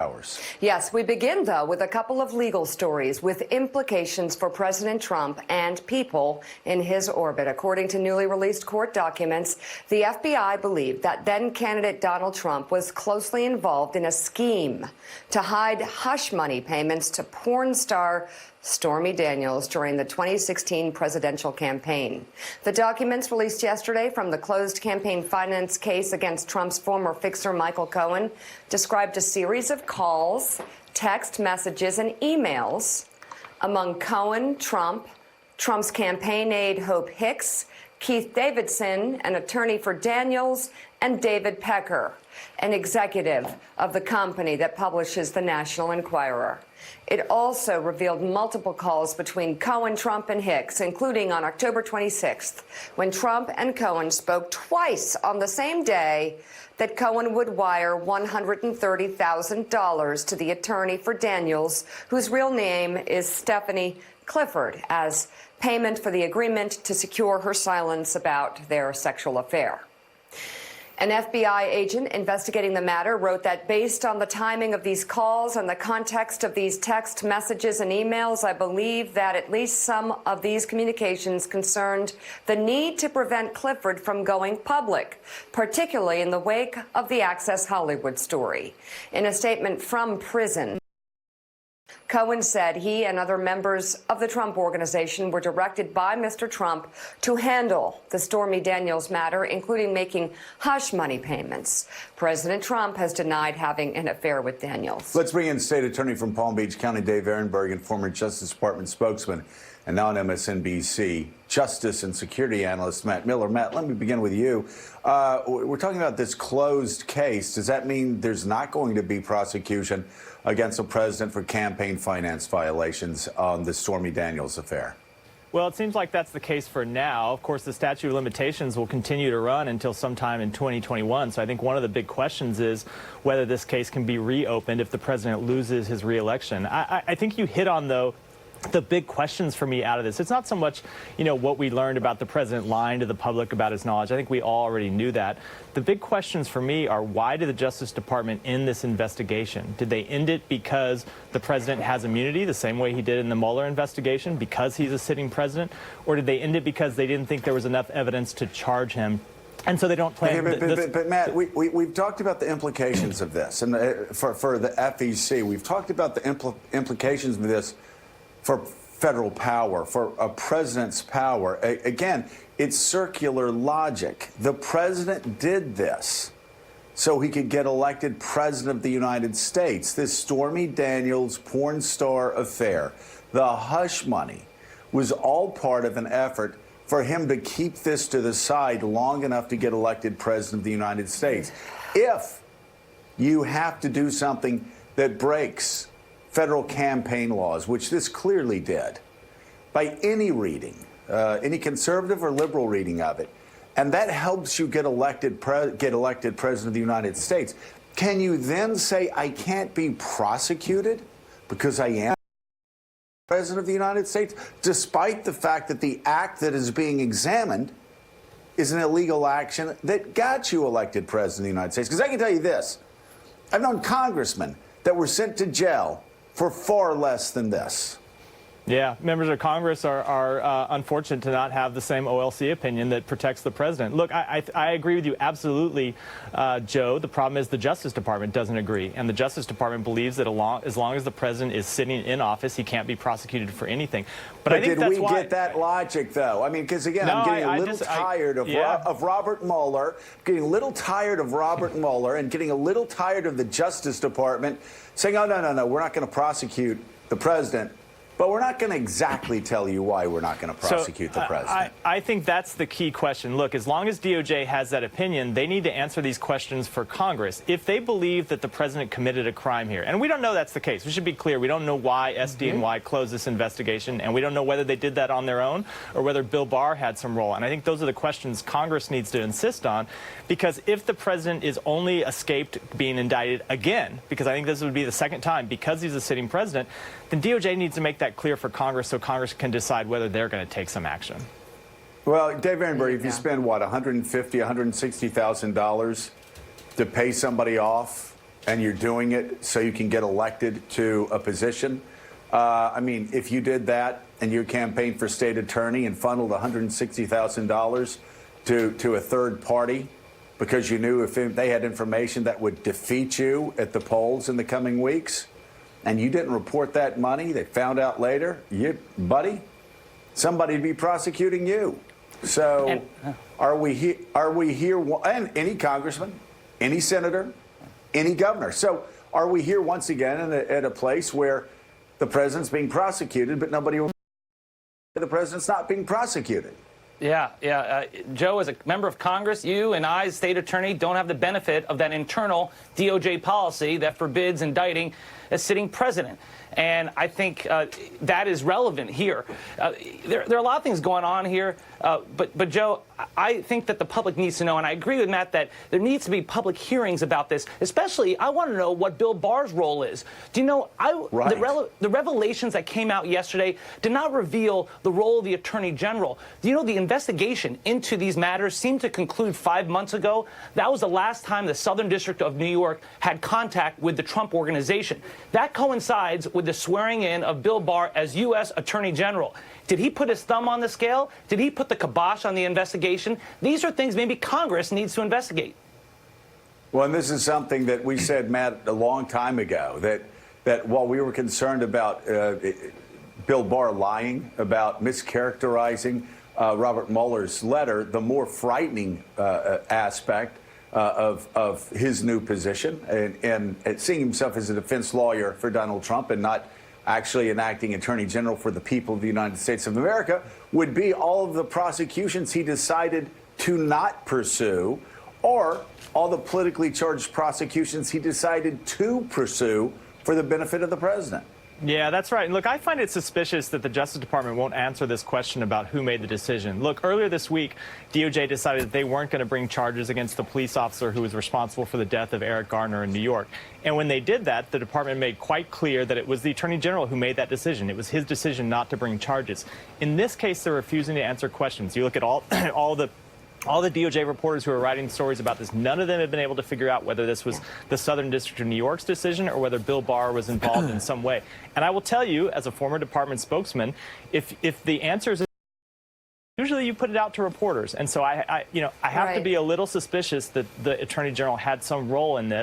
Hours. Yes, we begin, though, with a couple of legal stories with implications for President Trump and people in his orbit. According to newly released court documents, the FBI believed that then-candidate Donald Trump was closely involved in a scheme to hide hush money payments to porn star Stormy Daniels during the 2016 presidential campaign. The documents released yesterday from the closed campaign finance case against Trump's former fixer Michael Cohen described a series of calls, text messages, and emails among Cohen, Trump's campaign aide Hope Hicks, Keith Davidson, an attorney for Daniels, and David Pecker, an executive of the company that publishes the National Enquirer. It also revealed multiple calls between Cohen, Trump, and Hicks, including on October 26th, when Trump and Cohen spoke twice on the same day that Cohen would wire $130,000 to the attorney for Daniels, whose real name is Stephanie Clifford, as payment for the agreement to secure her silence about their sexual affair. An FBI agent investigating the matter wrote that based on the timing of these calls and the context of these text messages and emails, I believe that at least some of these communications concerned the need to prevent Clifford from going public, particularly in the wake of the Access Hollywood story. In a statement from prison, Cohen said he and other members of the Trump Organization were directed by Mr. Trump to handle the Stormy Daniels matter, including making hush money payments. President Trump has denied having an affair with Daniels. Let's bring in State Attorney from Palm Beach County, Dave Ehrenberg, and former Justice Department spokesman and now on MSNBC, Justice and Security Analyst Matt Miller. Matt, let me begin with you. We're talking about this closed case. Does that mean there's not going to be prosecution against the president for campaign finance violations on the Stormy Daniels affair? Well, it seems like that's the case for now. Of course, the statute of limitations will continue to run until sometime in 2021. So I think one of the big questions is whether this case can be reopened if the president loses his reelection. I think you hit on, though, the big questions for me out of this. It's not so much, what we learned about the president lying to the public about his knowledge. I think we all already knew that. The big questions for me are, why did the Justice Department end this investigation? Did they end it because the president has immunity, the same way he did in the Mueller investigation, because he's a sitting president? Or did they end it because they didn't think there was enough evidence to charge him? And so they don't plan. But Matt, we've talked about the implications of this, and for the FEC, we've talked about the implications of this for federal power, for a president's power. Again, it's circular logic. The president did this so he could get elected president of the United States. This Stormy Daniels porn star affair, the hush money, was all part of an effort for him to keep this to the side long enough to get elected president of the United States. If you have to do something that breaks federal campaign laws, which this clearly did, by any reading, any conservative or liberal reading of it, and that helps you get elected president of the United States, can you then say, I can't be prosecuted because I am president of the United States, despite the fact that the act that is being examined is an illegal action that got you elected president of the United States? Because I can tell you this, I've known congressmen that were sent to jail for far less than this. Yeah, members of Congress are unfortunate to not have the same OLC opinion that protects the president. Look, I agree with you absolutely, Joe. The problem is the Justice Department doesn't agree. And the Justice Department believes that as long as the president is sitting in office, he can't be prosecuted for anything. But I think did we get that logic, though? I mean, because, again, no, I'm getting a little tired of Robert Mueller, getting a little tired of Robert Mueller, and getting a little tired of the Justice Department saying, oh, no, we're not going to prosecute the president. But we're not going to exactly tell you why we're not going to prosecute the president. I think that's the key question. Look, as long as DOJ has that opinion, they need to answer these questions for Congress. If they believe that the president committed a crime here, and we don't know that's the case. We should be clear. We don't know why SDNY closed this investigation, and we don't know whether they did that on their own or whether Bill Barr had some role. And I think those are the questions Congress needs to insist on, because if the president is only escaped being indicted again, because I think this would be the second time because he's a sitting president, then DOJ needs to make that clear for Congress so Congress can decide whether they're going to take some action. Well, Dave Ehrenberg, if you spend, what, $150,000, $160,000 to pay somebody off and you're doing it so you can get elected to a position. I mean, if you did that and you campaigned for state attorney and funneled $160,000 to a third party because you knew if they had information that would defeat you at the polls in the coming weeks, and you didn't report that money, they found out later, buddy, somebody'd be prosecuting you. So are we here, and any congressman, any senator, any governor. So are we here once again at a place where the president's being prosecuted, but the president's not being prosecuted? Yeah. Joe, as a member of Congress, you and I, as state attorney, don't have the benefit of that internal DOJ policy that forbids indicting a sitting president. And I think that is relevant here. There are a lot of things going on here, but Joe, I think that the public needs to know, and I agree with Matt that there needs to be public hearings about this. Especially, I want to know what Bill Barr's role is. Do you know, the revelations that came out yesterday did not reveal the role of the Attorney General. Do you know the investigation into these matters seemed to conclude 5 months ago? That was the last time the Southern District of New York had contact with the Trump Organization. That coincides with the swearing in of Bill Barr as U.S. Attorney General. Did he put his thumb on the scale? Did he put the kibosh on the investigation? These are things maybe Congress needs to investigate. Well, and this is something that we said, Matt, a long time ago, that while we were concerned about Bill Barr lying, about mischaracterizing Robert Mueller's letter, the more frightening aspect of his new position and seeing himself as a defense lawyer for Donald Trump and not actually an acting attorney general for the people of the United States of America would be all of the prosecutions he decided to not pursue, or all the politically charged prosecutions he decided to pursue for the benefit of the president. Yeah, that's right. And look, I find it suspicious that the Justice Department won't answer this question about who made the decision. Look, earlier this week, DOJ decided that they weren't going to bring charges against the police officer who was responsible for the death of Eric Garner in New York. And when they did that, the department made quite clear that it was the Attorney General who made that decision. It was his decision not to bring charges. In this case, they're refusing to answer questions. You look at all the DOJ reporters who are writing stories about this, none of them have been able to figure out whether this was the Southern District of New York's decision or whether Bill Barr was involved in some way. And I will tell you, as a former department spokesman, if the answer is usually you put it out to reporters. And so I have to be a little suspicious that the Attorney General had some role in this.